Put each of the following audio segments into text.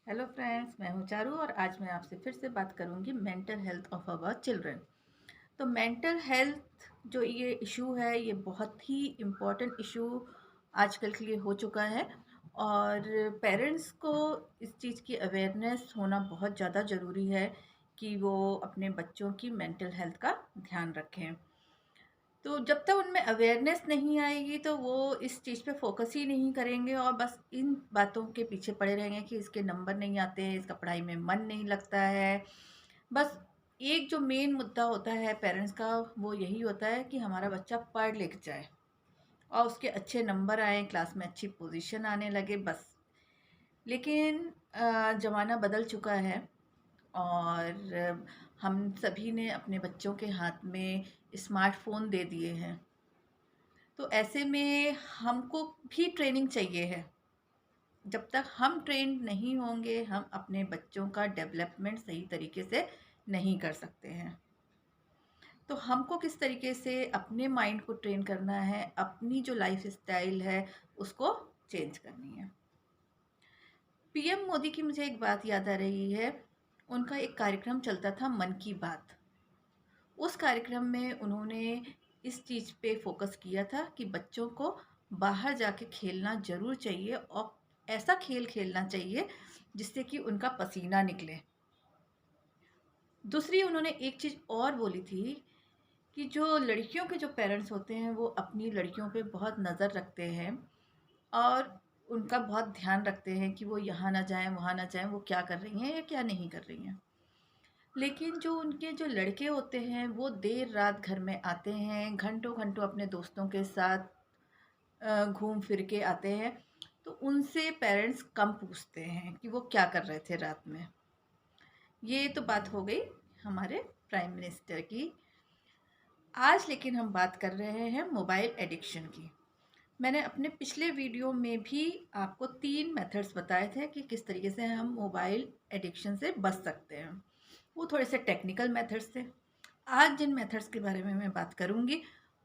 Hello friends, मैं हूँ चारू और आज मैं आपसे फिर से बात करूँगी mental health of our children. तो मेंटल हेल्थ जो ये इशू है, ये बहुत ही इम्पोर्टेंट इशू आजकल के लिए हो चुका है और पेरेंट्स को इस चीज़ की अवेयरनेस होना बहुत ज़्यादा ज़रूरी है कि वो अपने बच्चों की मेंटल हेल्थ का ध्यान रखें। तो जब तक उनमें अवेयरनेस नहीं आएगी तो वो इस चीज़ पे फोकस ही नहीं करेंगे और बस इन बातों के पीछे पड़े रहेंगे कि इसके नंबर नहीं आते हैं, इसका पढ़ाई में मन नहीं लगता है। बस एक जो मेन मुद्दा होता है पेरेंट्स का, वो यही होता है कि हमारा बच्चा पढ़ लिख जाए और उसके अच्छे नंबर आए, क्लास में अच्छी पोजीशन आने लगे बस। लेकिन ज़माना बदल चुका है और हम सभी ने अपने बच्चों के हाथ में स्मार्टफ़ोन दे दिए हैं। तो ऐसे में हमको भी ट्रेनिंग चाहिए है। जब तक हम ट्रेंड नहीं होंगे, हम अपने बच्चों का डेवलपमेंट सही तरीके से नहीं कर सकते हैं। तो हमको किस तरीके से अपने माइंड को ट्रेन करना है, अपनी जो लाइफ स्टाइल है, उसको चेंज करनी है। पीएम मोदी की मुझे एक बात याद आ रही है। उनका एक कार्यक्रम चलता था मन की बात। उस कार्यक्रम में उन्होंने इस चीज़ पे फोकस किया था कि बच्चों को बाहर जाके खेलना ज़रूर चाहिए और ऐसा खेल खेलना चाहिए जिससे कि उनका पसीना निकले। दूसरी उन्होंने एक चीज़ और बोली थी कि जो लड़कियों के जो पेरेंट्स होते हैं वो अपनी लड़कियों पे बहुत नज़र रखते हैं और उनका बहुत ध्यान रखते हैं कि वो यहाँ ना जाएं, वहाँ ना जाएं, वो क्या कर रही हैं या क्या नहीं कर रही हैं। लेकिन जो उनके जो लड़के होते हैं वो देर रात घर में आते हैं, घंटों घंटों अपने दोस्तों के साथ घूम फिर के आते हैं। तो उनसे पेरेंट्स कम पूछते हैं कि वो क्या कर रहे थे रात में। ये तो बात हो गई हमारे प्राइम मिनिस्टर की। आज लेकिन हम बात कर रहे हैं मोबाइल एडिक्शन की। मैंने अपने पिछले वीडियो में भी आपको 3 मेथड्स बताए थे कि किस तरीके से हम मोबाइल एडिक्शन से बच सकते हैं। वो थोड़े से टेक्निकल मेथड्स थे। आज जिन मेथड्स के बारे में मैं बात करूँगी,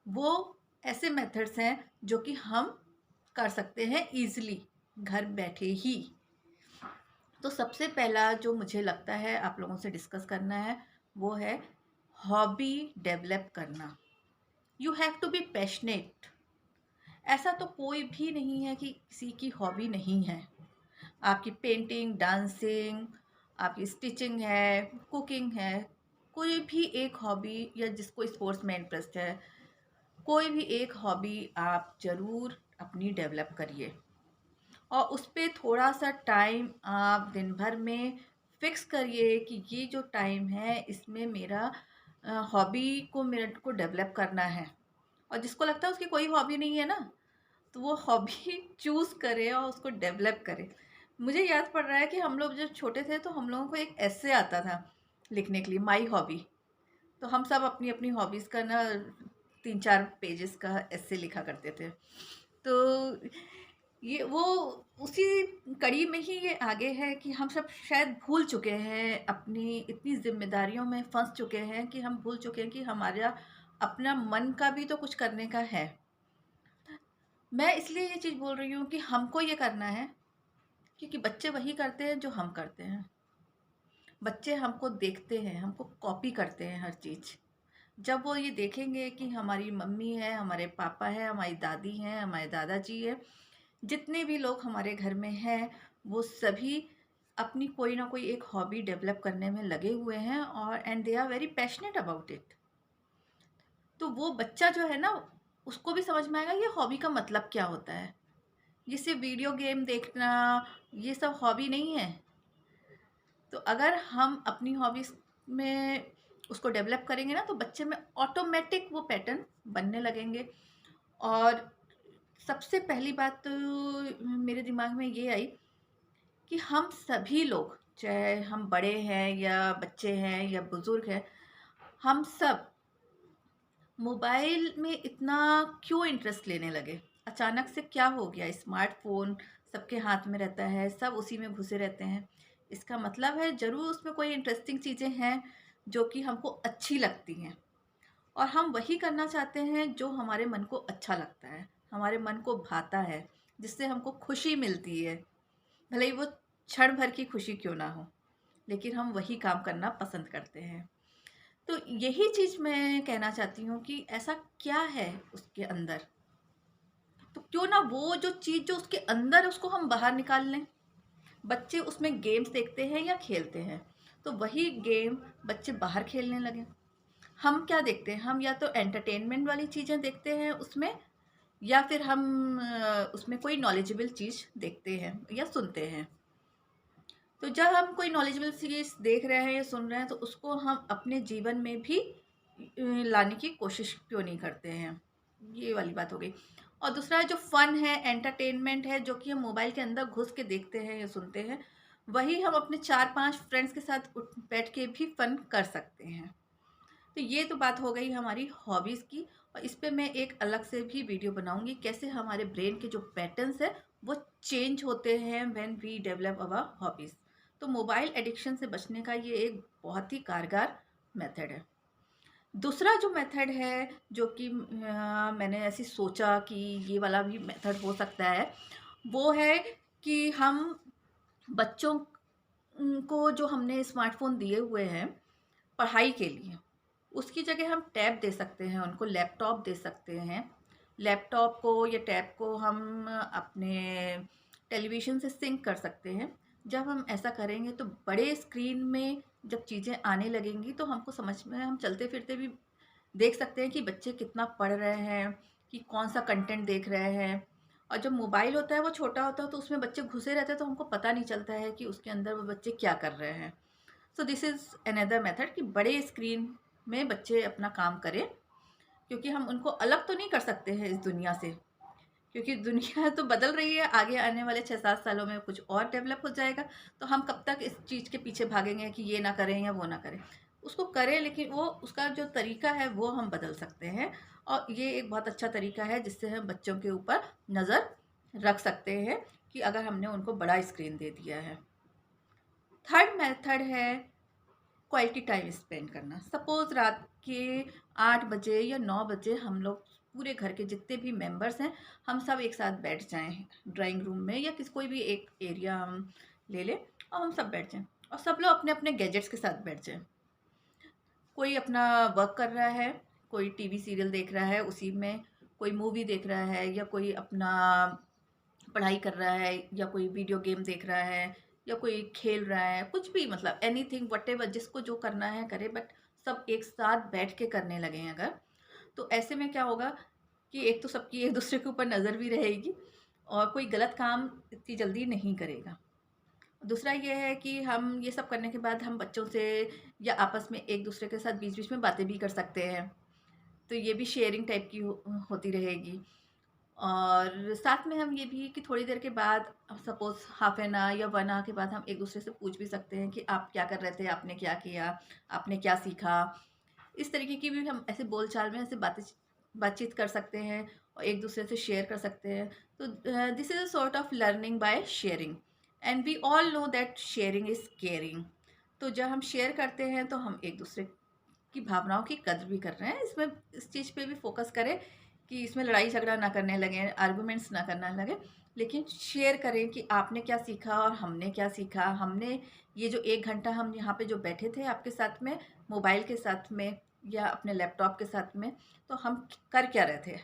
वो ऐसे मेथड्स हैं जो कि हम कर सकते हैं ईज़िली घर बैठे ही। तो सबसे पहला जो मुझे लगता है आप लोगों से डिस्कस करना है, वो है हॉबी डेवलप करना। You have to be passionate. ऐसा तो कोई भी नहीं है कि किसी की हॉबी नहीं है। आपकी पेंटिंग, डांसिंग, आपकी स्टिचिंग है, कुकिंग है, कोई भी एक हॉबी या जिसको स्पोर्ट्स में इंटरेस्ट है, कोई भी एक हॉबी आप ज़रूर अपनी डेवलप करिए और उस पे थोड़ा-सा टाइम आप दिन भर में फ़िक्स करिए कि ये जो टाइम है इसमें मेरा हॉबी को मेरे को डेवलप करना है। और जिसको लगता है उसकी कोई हॉबी नहीं है ना, तो वो हॉबी चूज़ करे और उसको डेवलप करे। मुझे याद पड़ रहा है कि हम लोग जब छोटे थे तो हम लोगों को एक एस्से आता था लिखने के लिए, माई हॉबी। तो हम सब अपनी-अपनी हॉबीज़ का ना 3-4 पेजेज़ का एस्से लिखा करते थे। तो ये वो उसी कड़ी में ही ये आगे है कि हम सब शायद भूल चुके हैं, अपनी इतनी ज़िम्मेदारियों में फँस चुके हैं कि हम भूल चुके हैं कि हमारा अपना मन का भी तो कुछ करने का है। मैं इसलिए ये चीज़ बोल रही हूँ कि हमको ये करना है क्योंकि बच्चे वही करते हैं जो हम करते हैं। बच्चे हमको देखते हैं, हमको कॉपी करते हैं हर चीज़। जब वो ये देखेंगे कि हमारी मम्मी है, हमारे पापा हैं, हमारी दादी हैं, हमारे दादाजी हैं, जितने भी लोग हमारे घर में हैं, वो सभी अपनी कोई ना कोई एक हॉबी डेवलप करने में लगे हुए हैं और and they are very passionate about it. तो वो बच्चा जो है ना, उसको भी समझ में आएगा ये हॉबी का मतलब क्या होता है। ये सिर्फ वीडियो गेम देखना, ये सब हॉबी नहीं है। तो अगर हम अपनी हॉबीज़ में उसको डेवलप करेंगे ना, तो बच्चे में ऑटोमेटिक वो पैटर्न बनने लगेंगे। और सबसे पहली बात तो मेरे दिमाग में ये आई कि हम सभी लोग, चाहे हम बड़े हैं या बच्चे हैं या बुज़ुर्ग हैं, हम सब मोबाइल में इतना क्यों इंटरेस्ट लेने लगे? अचानक से क्या हो गया? स्मार्टफ़ोन सबके हाथ में रहता है, सब उसी में घुसे रहते हैं। इसका मतलब है ज़रूर उसमें कोई इंटरेस्टिंग चीज़ें हैं जो कि हमको अच्छी लगती हैं और हम वही करना चाहते हैं जो हमारे मन को अच्छा लगता है, हमारे मन को भाता है, जिससे हमको खुशी मिलती है। भले ही वो क्षण भर की खुशी क्यों ना हो, लेकिन हम वही काम करना पसंद करते हैं। तो यही चीज़ मैं कहना चाहती हूँ कि ऐसा क्या है उसके अंदर, तो क्यों ना वो जो चीज़ जो उसके अंदर है उसको हम बाहर निकाल लें। बच्चे उसमें गेम्स देखते हैं या खेलते हैं, तो वही गेम बच्चे बाहर खेलने लगे। हम क्या देखते हैं, हम या तो एंटरटेनमेंट वाली चीज़ें देखते हैं उसमें, या फिर हम उसमें कोई नॉलेजेबल चीज़ देखते हैं या सुनते हैं। तो जब हम कोई नॉलेजेबल चीज़ देख रहे हैं या सुन रहे हैं, तो उसको हम अपने जीवन में भी लाने की कोशिश क्यों नहीं करते हैं, ये वाली बात हो गई। और दूसरा जो फन है, एंटरटेनमेंट है, जो कि हम मोबाइल के अंदर घुस के देखते हैं या सुनते हैं, वही हम अपने 4-5 फ्रेंड्स के साथ उठ बैठ के भी फन कर सकते हैं। तो ये तो बात हो गई हमारी हॉबीज़ की, और इस पे मैं एक अलग से भी वीडियो बनाऊँगी, कैसे हमारे ब्रेन के जो पैटर्न्स हैं, वो चेंज होते हैं when we develop our hobbies. तो मोबाइल एडिक्शन से बचने का ये एक बहुत ही कारगर मेथड है। दूसरा जो मेथड है, जो कि मैंने ऐसे सोचा कि ये वाला भी मेथड हो सकता है, वो है कि हम बच्चों को जो हमने स्मार्टफ़ोन दिए हुए हैं पढ़ाई के लिए, उसकी जगह हम टैब दे सकते हैं, उनको लैपटॉप दे सकते हैं। लैपटॉप को या टैब को हम अपने टेलीविज़न से सिंक कर सकते हैं। जब हम ऐसा करेंगे तो बड़े स्क्रीन में जब चीज़ें आने लगेंगी, तो हमको समझ में, हम चलते-फिरते भी देख सकते हैं कि बच्चे कितना पढ़ रहे हैं, कि कौन-सा कंटेंट देख रहे हैं। और जब मोबाइल होता है वो छोटा होता है, तो उसमें बच्चे घुसे रहते हैं, तो हमको पता नहीं चलता है कि उसके अंदर वो बच्चे क्या कर रहे हैं। So this is another method कि बड़े स्क्रीन में बच्चे अपना काम करें, क्योंकि हम उनको अलग तो नहीं कर सकते हैं इस दुनिया से, क्योंकि दुनिया तो बदल रही है। आगे आने वाले 6-7 सालों में कुछ और डेवलप हो जाएगा, तो हम कब तक इस चीज़ के पीछे भागेंगे कि ये ना करें या वो ना करें। उसको करें, लेकिन वो उसका जो तरीका है वो हम बदल सकते हैं, और ये एक बहुत अच्छा तरीका है जिससे हम बच्चों के ऊपर नज़र रख सकते हैं, कि अगर हमने उनको बड़ा स्क्रीन दे दिया है। थर्ड मेथड है क्वालिटी टाइम स्पेंड करना। सपोज़ रात के 8 बजे या 9 बजे हम लोग पूरे घर के जितने भी मेंबर्स हैं, हम सब एक साथ बैठ जाएँ ड्राइंग रूम में, या कोई भी एक एरिया हम ले लें और हम सब बैठ जाएँ, और सब लोग अपने-अपने गैजेट्स के साथ बैठ जाएँ। कोई अपना वर्क कर रहा है, कोई टीवी सीरियल देख रहा है उसी में, कोई मूवी देख रहा है, या कोई अपना पढ़ाई कर रहा है, या कोई वीडियो गेम देख रहा है, या कोई खेल रहा है, कुछ भी, मतलब एनीथिंग व्हाटएवर, जिसको जो करना है करे, बट सब एक साथ बैठ के करने लगे हैं अगर, तो ऐसे में क्या होगा कि एक तो सबकी एक दूसरे के ऊपर नज़र भी रहेगी, और कोई गलत काम इतनी जल्दी नहीं करेगा। दूसरा ये है कि हम ये सब करने के बाद हम बच्चों से या आपस में एक दूसरे के साथ बीच-बीच में बातें भी कर सकते हैं। तो ये भी शेयरिंग टाइप की होती रहेगी। और साथ में हम ये भी कि थोड़ी देर के बाद, सपोज़ हाफ़ एन आवर या 1 आवर के बाद, हम एक-दूसरे से पूछ भी सकते हैं कि आप क्या कर रहे थे? आपने क्या किया? आपने क्या सीखा? इस तरीके की भी हम ऐसे बोलचाल में ऐसे बातचीत कर सकते हैं, और एक-दूसरे से शेयर कर सकते हैं। तो this is a sort of learning by sharing, and we all know that sharing is caring. तो जब हम शेयर करते हैं, तो हम एक-दूसरे की भावनाओं की कद्र भी कर रहे हैं। इसमें इस चीज़ पे भी फ़ोकस करें कि इसमें लड़ाई झगड़ा ना करने लगें, आर्गुमेंट्स ना करने लगें, लेकिन शेयर करें कि आपने क्या सीखा और हमने क्या सीखा। हमने ये जो 1 घंटा हम यहाँ पे जो बैठे थे आपके साथ में, मोबाइल के साथ में या अपने लैपटॉप के साथ में, तो हम कर क्या रहे थे?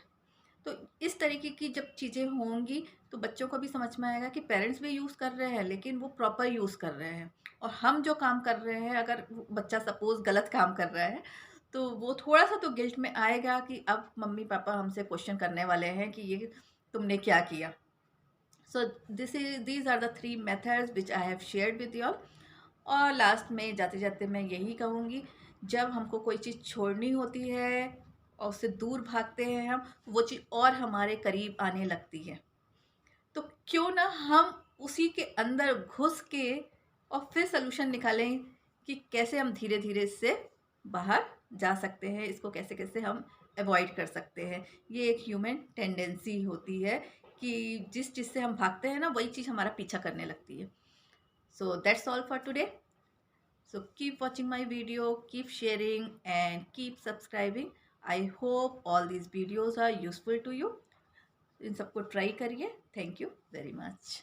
तो इस तरीके की जब चीज़ें होंगी, तो बच्चों को भी समझ में आएगा कि पेरेंट्स भी यूज़ कर रहे हैं, लेकिन वो प्रॉपर यूज़ कर रहे हैं। और हम जो काम कर रहे हैं, अगर वो बच्चा सपोज़ गलत काम कर रहा है, तो वो थोड़ा-सा तो गिल्ट में आएगा कि अब मम्मी-पापा हमसे क्वेश्चन करने वाले हैं कि ये तुमने क्या किया? So these are the 3 methods which I have shared with you all. और लास्ट में जाते-जाते मैं यही कहूँगी, जब हमको कोई चीज़ छोड़नी होती है और उससे दूर भागते हैं हम, वो चीज़ और हमारे करीब आने लगती है। तो क्यों ना हम उसी के अंदर घुस के और फिर सॉल्यूशन निकालें कि कैसे हम धीरे-धीरे इससे बाहर जा सकते हैं, इसको कैसे-कैसे हम अवॉइड कर सकते हैं। ये एक ह्यूमन टेंडेंसी होती है कि जिस चीज़ से हम भागते हैं ना, वही चीज़ हमारा पीछा करने लगती है। So that's all for today. So keep watching my video, keep sharing and keep subscribing. I hope all these videos are useful to you. इन सबको ट्राई करिए। Thank you very much.